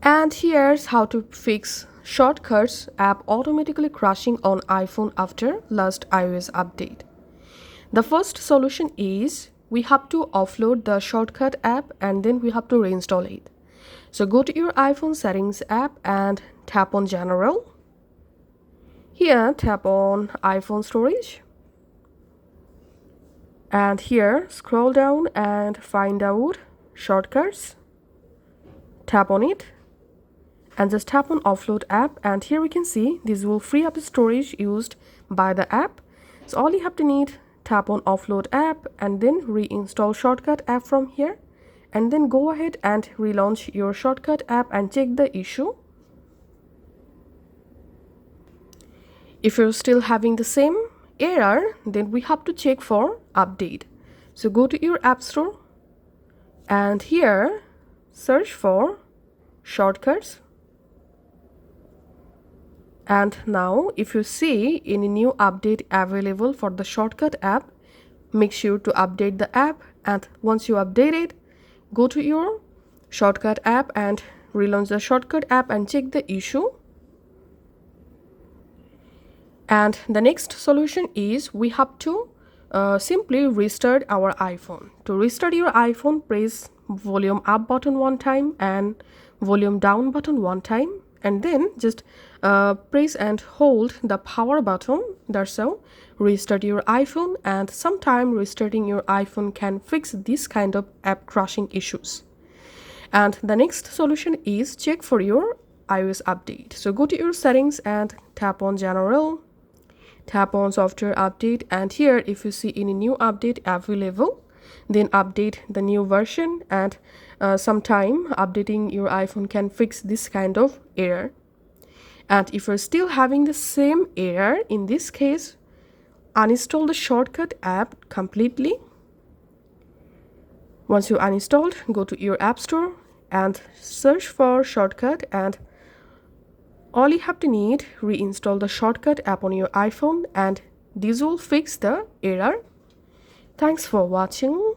And here's how to fix shortcuts app automatically crashing on iPhone after last iOS update. The first solution is we have to offload the shortcut app and then we have to reinstall it. So go to your iPhone settings app and tap on General. Here tap on iPhone storage. And here scroll down and find out shortcuts. Tap on it and just tap on offload app, and here we can see this will free up the storage used by the app. So all you have to need, tap on offload app and then reinstall shortcut app from here, and then go ahead and relaunch your shortcut app and check the issue. If you're still having the same error, then we have to check for update. So go to your app store and here search for shortcuts. And now if you see any new update available for the shortcut app, make sure to update the app, and once you update it, go to your shortcut app and relaunch the shortcut app and check the issue. And the next solution is we have to simply restart our iPhone. To restart your iPhone, press volume up button one time and volume down button one time, and then just press and hold the power button. That's how restart your iPhone, and sometime restarting your iPhone can fix this kind of app crashing issues. And the next solution is check for your iOS update. So go to your settings and tap on General, tap on software update, and here if you see any new update available, then update the new version, and sometime updating your iPhone can fix this kind of error. And if you're still having the same error, in this case, uninstall the shortcut app completely. Once you uninstalled, go to your app store and search for shortcut, and all you have to need, reinstall the shortcut app on your iPhone, and this will fix the error. Thanks for watching.